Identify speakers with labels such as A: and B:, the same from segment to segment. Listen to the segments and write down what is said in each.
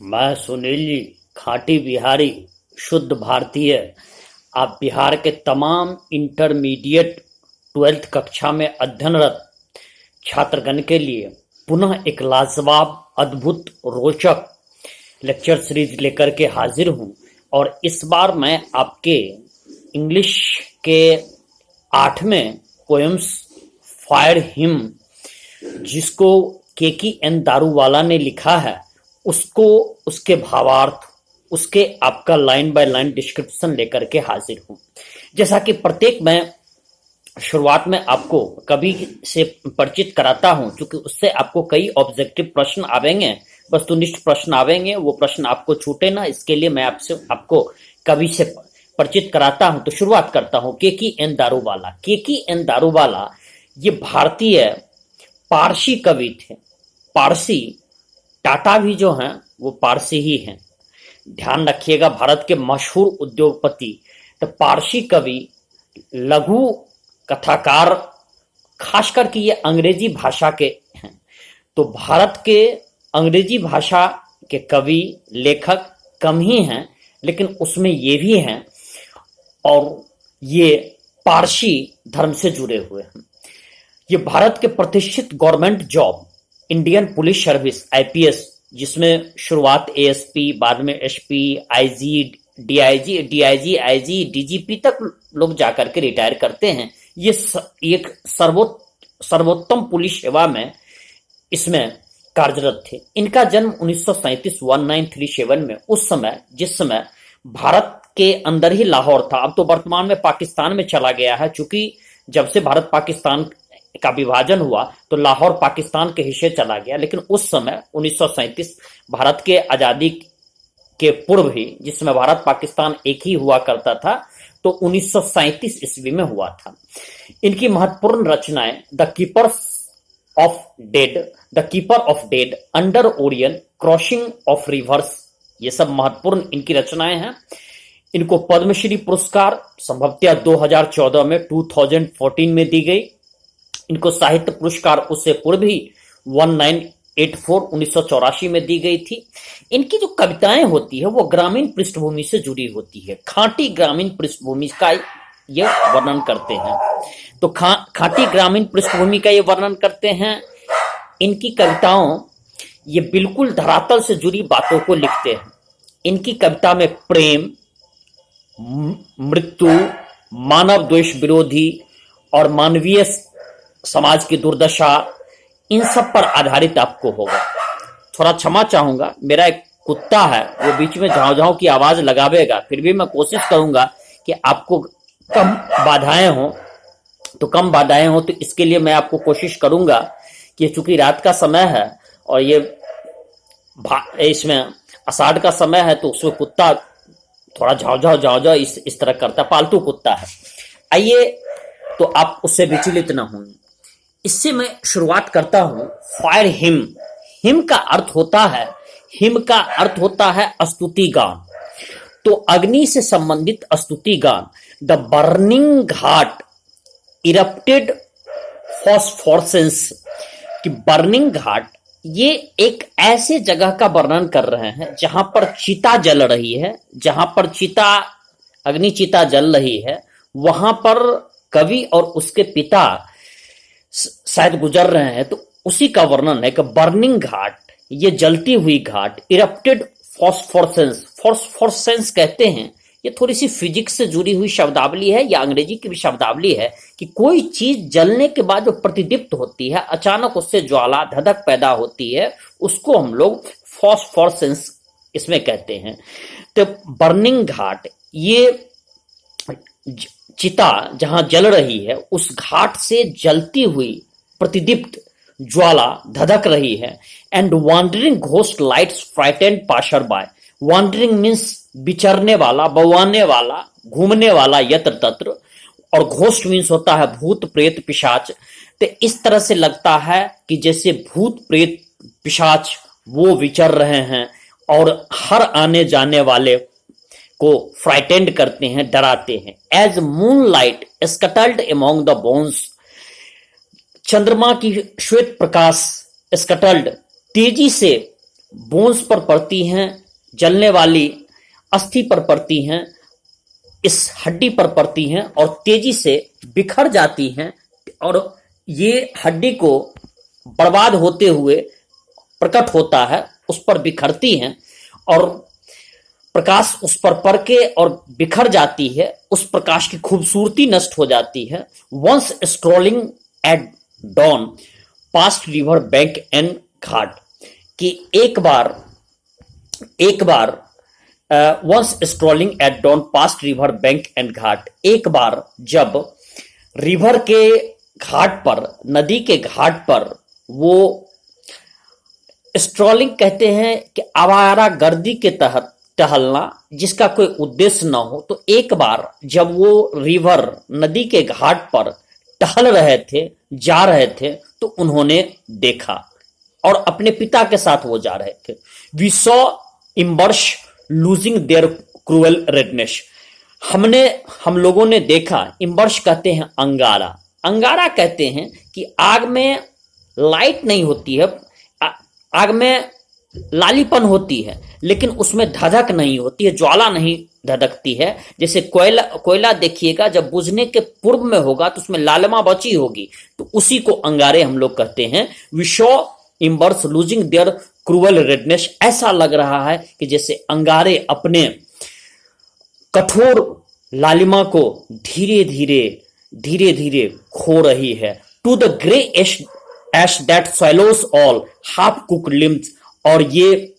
A: मैं सुनील जी, खाटी बिहारी, शुद्ध भारतीय। आप बिहार के तमाम इंटरमीडिएट 12th कक्षा में अध्ययनरत छात्रगण के लिए पुनः एक लाजवाब, अद्भुत, रोचक लेक्चर सीरीज लेकर के हाजिर हूँ। और इस बार मैं आपके इंग्लिश के 8वें पोएम्स फायर हिम, जिसको केकी एन दारूवाला ने लिखा है, उसको, उसके भावार्थ, उसके आपका लाइन बाय लाइन डिस्क्रिप्शन लेकर के हाजिर हूँ। जैसा कि प्रत्येक मैं शुरुआत में आपको कवि से परिचित कराता हूं, क्योंकि उससे आपको कई ऑब्जेक्टिव प्रश्न आवेंगे, वस्तुनिष्ठ प्रश्न आवेंगे। वो प्रश्न आपको छूटे ना, इसके लिए मैं आपको कवि से परिचित कराता हूं। तो शुरुआत करता हूं। केकी एन दारूवाला। केकी एन दारूवाला ये भारतीय पारसी कवि थे। पारसी, टाटा भी जो हैं वो पारसी ही हैं। ध्यान रखिएगा, भारत के मशहूर उद्योगपति, तो पारसी कवि, लघु कथाकार, खास करके ये अंग्रेजी भाषा के हैं। तो भारत के अंग्रेजी भाषा के कवि लेखक कम ही हैं, लेकिन उसमें ये भी हैं, और ये पारसी धर्म से जुड़े हुए हैं। ये भारत के प्रतिष्ठित government job, Indian police service, IPS, जिसमें शुरुआत एएसपी, बाद में SP, IG, DIG, IG, DGP तक लोग जाकर के रिटायर करते हैं। ये एक सर्वोत्तम पुलिस सेवा में इसमें कार्यरत थे। इनका जन्म 1937 में, उस समय जिस समय भारत के अंदर ही लाहौर था। अब तो वर्तमान में पाकिस्तान में चला गया है, चूंकि जब से भारत पाकिस्तान का विभाजन हुआ तो लाहौर पाकिस्तान के हिस्से चला गया। लेकिन उस समय 1937, भारत के आजादी के पूर्व ही, जिसमें भारत पाकिस्तान एक ही हुआ करता था, तो 1937 ईस्वी में हुआ था। इनकी महत्वपूर्ण रचनाएं the keeper of dead, under Orion, crossing of reverse, ये सब महत्वपूर्ण इनकी रचनाएं हैं। इनको पद्मश्री पुरस्कार संभवतः 2014 में, 2014 में दी गई। इनको साहित्य पुरस्कार उससे पूर्व ही 1984 में दी गई थी। इनकी जो कविताएं होती है वो ग्रामीण पृष्ठभूमि से जुड़ी होती है, खांटी ग्रामीण पृष्ठभूमि का ये वर्णन करते हैं। तो खांटी ग्रामीण पृष्ठभूमि का ये वर्णन करते हैं। इनकी कविताओं, ये बिल्कुल धरातल से जुड़ी बातों को लिखते हैं। इनकी कविता में प्रेम, मृत्यु, मानव द्वेष विरोधी और मानवीय समाज की दुर्दशा, इन सब पर आधारित आपको होगा। थोड़ा क्षमा चाहूंगा, मेरा एक कुत्ता है, वो बीच में झाँव झाँव की आवाज लगावेगा, फिर भी मैं कोशिश करूंगा कि आपको कम बाधाएं हो तो इसके लिए मैं आपको कोशिश करूंगा कि चूंकि रात का समय है और ये इसमें आषाढ़ का समय है, तो उसमें कुत्ता थोड़ा झाँव इस तरह करता, पालतू कुत्ता है। आइए, तो आप उससे विचलित न होंगे। इससे मैं शुरुआत करता हूं। Fire him. हिम का अर्थ होता है स्तुति गान। तो अग्नि से संबंधित स्तुति गान। The burning Ghat erupted phosphorescence, कि बर्निंग घाट, ये एक ऐसे जगह का वर्णन कर रहे हैं जहां पर चिता जल रही है, अग्नि चिता जल रही है। वहां पर कवि और उसके पिता शायद गुजर रहे हैं, तो उसी का वर्णन है कि बर्निंग घाट, ये जलती हुई घाट। इरप्टेड फॉस्फोरेसेंस कहते हैं, ये थोड़ी सी फिजिक्स से जुड़ी हुई शब्दावली है, या अंग्रेजी की भी शब्दावली है, कि कोई चीज जलने के बाद जो प्रतिदीप्त होती है, अचानक उससे ज्वाला धधक पैदा होती है, उसको हम लोग फॉस्फोरेसेंस इसमें कहते हैं। तो बर्निंग घाट, ये चिता जहां जल रही है, उस घाट से जलती हुई प्रतिदीप्त ज्वाला धधक रही है। And wandering ghost lights frightened passer by. Wandering means विचरने वाला, बौआने वाला, घूमने वाला यत्र तत्र, और घोस्ट मीन्स होता है भूत प्रेत पिशाच। तो इस तरह से लगता है कि जैसे भूत प्रेत पिशाच वो विचर रहे हैं और हर आने जाने वाले को फ्राइटेंड करते हैं, डराते हैं। As moon light scuttled among the bones, चंद्रमा की श्वेत प्रकाश स्कटल्ड तेजी से बोन्स पर पड़ती हैं, जलने वाली अस्थि पर पड़ती हैं, इस हड्डी पर पड़ती हैं और तेजी से बिखर जाती हैं और ये हड्डी को बर्बाद होते हुए प्रकट होता है, उस पर बिखरती हैं और प्रकाश उस पर पड़ के और बिखर जाती है, उस प्रकाश की खूबसूरती नष्ट हो जाती है। Once strolling at dawn past river bank and ghat, कि एक बार once strolling at dawn past river bank and ghat, एक बार जब रिवर के घाट पर, नदी के घाट पर वो स्ट्रोलिंग कहते हैं कि आवारा गर्दी के तहत टहलना जिसका कोई उद्देश्य न हो, तो एक बार जब वो रिवर नदी के घाट पर टहल रहे थे, जा रहे थे, तो उन्होंने देखा और अपने पिता के साथ वो जा रहे थे। We saw embers losing their cruel redness, हम लोगों ने देखा, इम्बर्श कहते हैं अंगारा, अंगारा कहते हैं कि आग में लाइट नहीं होती है, आग में लालीपन होती है लेकिन उसमें धधक नहीं होती है, ज्वाला नहीं धधकती है। जैसे कोयला देखिएगा, जब बुझने के पूर्व में होगा तो उसमें लालिमा बची होगी, तो उसी को अंगारे हम लोग कहते हैं। We saw embers losing their cruel redness, ऐसा लग रहा है कि जैसे अंगारे अपने कठोर लालिमा को धीरे धीरे खो रही है। To the grey ash that swallows all half cook limbs, और ये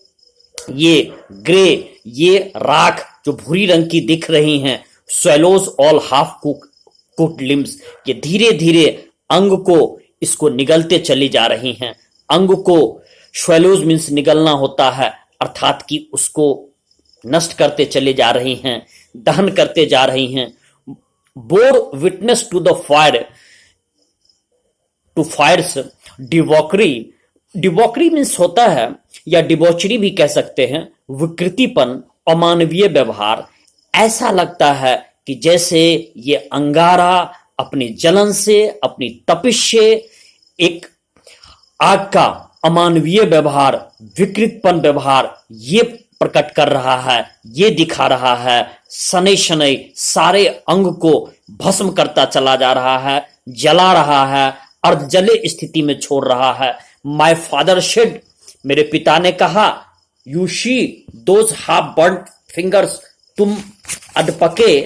A: ग्रे, ये राख जो भूरी रंग की दिख रही हैं, swallows all half cook limbs, ये धीरे धीरे अंग को इसको निगलते चली जा रही हैं। अंग को swallows मीन्स निगलना होता है, अर्थात कि उसको नष्ट करते चले जा रही हैं, दहन करते जा रही हैं। Bore witness to the fire, to fire's debauchery, debauchery means होता है, या डिबौचरी भी कह सकते हैं, विकृतिपन, अमानवीय व्यवहार। ऐसा लगता है कि जैसे ये अंगारा अपनी जलन से, अपनी तपिश से एक आग का अमानवीय व्यवहार, विकृतपन व्यवहार ये प्रकट कर रहा है, ये दिखा रहा है। शनै शनै सारे अंग को भस्म करता चला जा रहा है, जला रहा है, अर्धजले स्थिति में छोड़ रहा है। माय फादर शेड, मेरे पिता ने कहा, you she those half burned fingers, तुम अधपके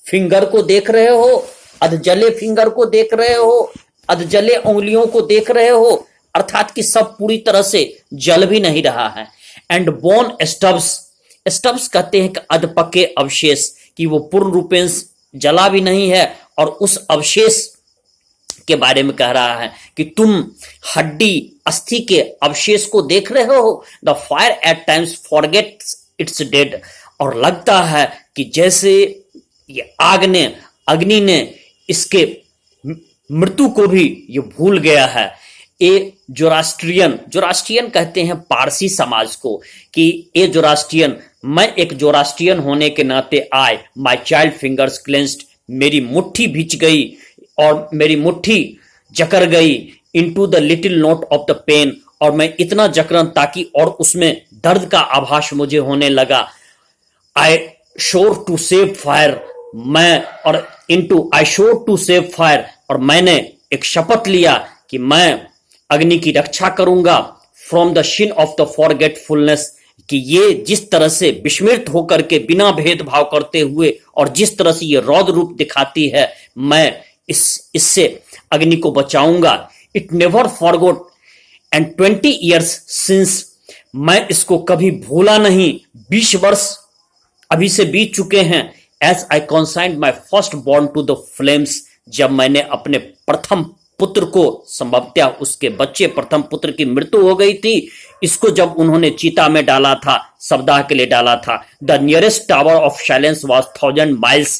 A: फिंगर को देख रहे हो, अधजले फिंगर को देख रहे हो, अधजले उंगलियों को देख रहे हो, अर्थात कि सब पूरी तरह से जल भी नहीं रहा है। एंड बोन स्टब्स, स्टब्स कहते हैं कि अधपके अवशेष, कि वो पूर्ण रूपेण जला भी नहीं है, और उस अवशेष के बारे में कह रहा है कि तुम हड्डी अस्थि के अवशेष को देख रहे हो। The fire eight times forgets it's dead, और लगता है कि जैसे ये अग्नि ने इसके मृत्यु को भी ये भूल गया है। ए जोरास्ट्रियन कहते हैं पारसी समाज को, कि ए जोरास्ट्रियन, मैं एक जोरास्ट्रियन होने के नाते आए, माई चाइल्ड फिंगर्स क्लेंस्ड, मेरी मुट्ठी भिज गई और मेरी मुट्ठी जकड़ गई, into the little note of the pen, और मैं इतना जकड़न ताकि और उसमें दर्द का आभास मुझे होने लगा। आई शोर टू सेव फायर, मैं और इनटू आई शोर टू सेव फायर, और मैंने एक शपथ लिया कि मैं अग्नि की रक्षा करूंगा। From the Shin of the forgetfulness, कि ये जिस तरह से विस्मृत होकर के बिना भेदभाव करते हुए और जिस तरह से ये रौद्र रूप दिखाती है, मैं इससे अग्नि को बचाऊंगा। It never forgot and 20 years since, मैं इसको कभी भूला नहीं, 20 वर्ष अभी से बीत चुके हैं। As I consigned my first born to the flames, जब मैंने अपने प्रथम पुत्र को, संभवतः उसके बच्चे प्रथम पुत्र की मृत्यु हो गई थी, इसको जब उन्होंने चीता में डाला था, सप्ताह के लिए डाला था। The nearest tower of silence was 1000 miles।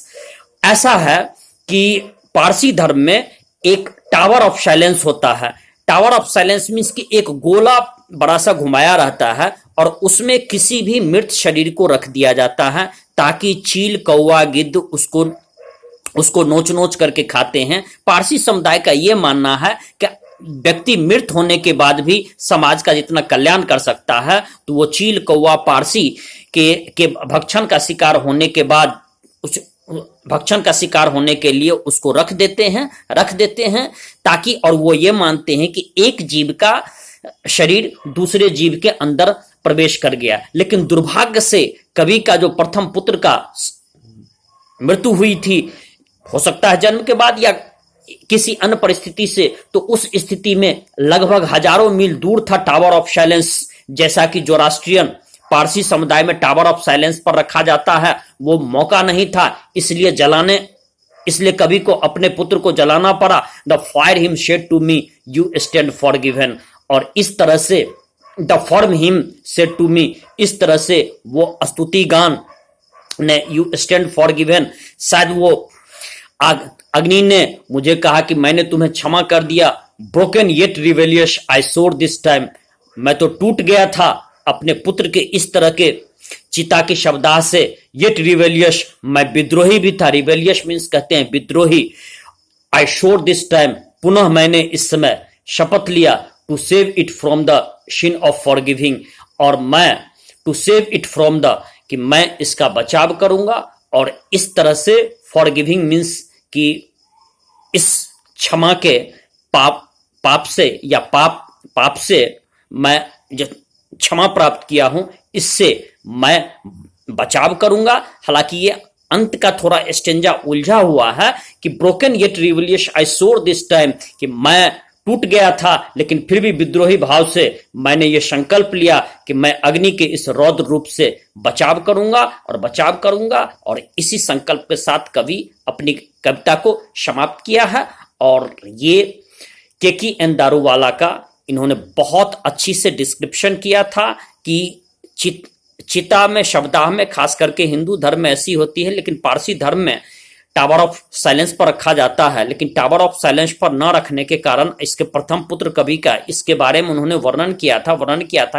A: ऐसा है कि पारसी धर्म में एक टावर ऑफ साइलेंस होता है। टावर ऑफ साइलेंस मीन्स कि एक गोला बड़ा सा घुमाया रहता है और उसमें किसी भी मृत शरीर को रख दिया जाता है, ताकि चील, कौवा, गिद्ध उसको नोच नोच करके खाते हैं। पारसी समुदाय का यह मानना है कि व्यक्ति मृत होने के बाद भी समाज का जितना कल्याण कर सकता है, तो वो चील कौवा पारसी के भक्षण का शिकार होने के बाद उस भक्षण का शिकार होने के लिए उसको रख देते हैं ताकि, और वो ये मानते हैं कि एक जीव का शरीर दूसरे जीव के अंदर प्रवेश कर गया। लेकिन दुर्भाग्य से कवि का जो प्रथम पुत्र का मृत्यु हुई थी, हो सकता है जन्म के बाद या किसी अन्य परिस्थिति से, तो उस स्थिति में लगभग हजारों मील दूर था टावर ऑफ साइलेंस, जैसा कि जोरास्ट्रियन पारसी समुदाय में टावर ऑफ साइलेंस पर रखा जाता है, वो मौका नहीं था, इसलिए कवि को अपने पुत्र को जलाना पड़ा। The fire him said to me you stand forgiven, और इस तरह से the form him said to me, इस तरह से वो स्तुति गान ने यू स्टैंड फॉरगिवन, शायद वो अग्नि ने मुझे कहा कि मैंने तुम्हें क्षमा कर दिया। ब्रोकन येट रिवेलियस आई सोर दिस टाइम, मैं तो टूट गया था अपने पुत्र के इस तरह के चिता के शब्दाह से। येट रिवेलियस, मैं विद्रोही भी था, रिवेलियस मीन्स कहते हैं विद्रोही। आई शोर दिस टाइम, पुनः मैंने इस समय शपथ लिया, to save it from the sin of forgiving, और मैं to save it from the, कि मैं इसका बचाव करूंगा, और इस तरह से फॉरगिविंग मीन्स कि इस क्षमा के पाप से या पाप से मैं जो क्षमा प्राप्त किया हूं, इससे मैं बचाव करूंगा। हालांकि ये अंत का थोड़ा स्टेंजा उलझा हुआ है कि ब्रोकन येट रिवेलियस आई सोर दिस टाइम, कि मैं टूट गया था लेकिन फिर भी विद्रोही भाव से मैंने ये संकल्प लिया कि मैं अग्नि के इस रौद्र रूप से बचाव करूंगा, और इसी संकल्प के साथ कवि अपनी कविता को समाप्त किया है। और ये केकी एन दारूवाला का इन्होंने बहुत अच्छी से डिस्क्रिप्शन किया था कि चिता में शब्दाह में खास करके हिंदू धर्म में ऐसी होती है, लेकिन पारसी धर्म में टावर ऑफ साइलेंस पर रखा जाता है। लेकिन टावर ऑफ साइलेंस पर न रखने के कारण इसके प्रथम पुत्र कवि का इसके बारे में उन्होंने वर्णन किया था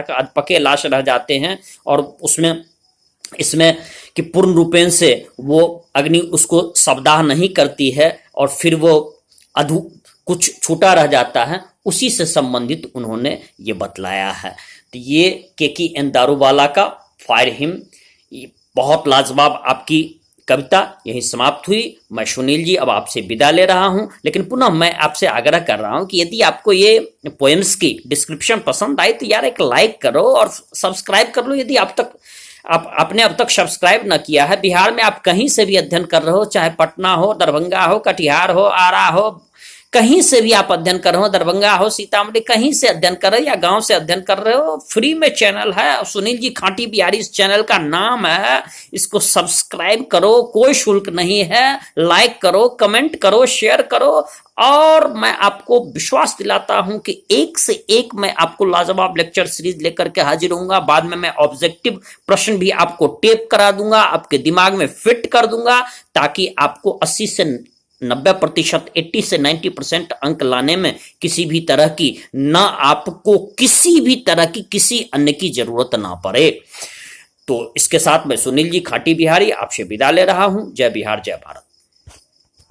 A: कि अधपके लाश रह जाते हैं, और इसमें कि पूर्ण रूपेण से वो अग्नि उसको शब्दाह नहीं करती है, और फिर वो कुछ छूटा रह जाता है, उसी से संबंधित उन्होंने ये बतलाया है। तो ये केकी एन दारूवाला का फायर हिम, बहुत लाजवाब आपकी कविता यही समाप्त हुई। मैं सुनील जी अब आपसे विदा ले रहा हूं, लेकिन पुनः मैं आपसे आग्रह कर रहा हूं कि यदि आपको ये पोएम्स की डिस्क्रिप्शन पसंद आई तो यार एक लाइक करो और सब्सक्राइब कर लो। यदि आपने अब तक सब्सक्राइब ना किया है, बिहार में आप कहीं से भी अध्ययन कर रहे हो, चाहे पटना हो, दरभंगा हो, कटिहार हो, आरा हो, कहीं से भी आप अध्ययन कर रहे हो, दरभंगा हो, सीतामढ़ी, कहीं से अध्ययन कर रहे हो या गांव से अध्ययन कर रहे हो, फ्री में चैनल है सुनील जी खाटी बिहारी, इस चैनल का नाम है। इसको सब्सक्राइब करो, कोई शुल्क नहीं है, लाइक करो, कमेंट करो, शेयर करो, और मैं आपको विश्वास दिलाता हूं कि एक से एक मैं आपको लाजवाब लेक्चर सीरीज लेकर के हाजिर होऊंगा। बाद में मैं ऑब्जेक्टिव प्रश्न भी आपको टेप करा दूंगा, आपके दिमाग में फिट कर दूंगा, ताकि आपको 80 से 90%, 80 से 90% अंक लाने में किसी भी तरह की आपको किसी भी तरह की किसी अन्य की जरूरत ना पड़े। तो इसके साथ मैं सुनील जी खाटी बिहारी आपसे विदा ले रहा हूं। जय बिहार, जय भारत।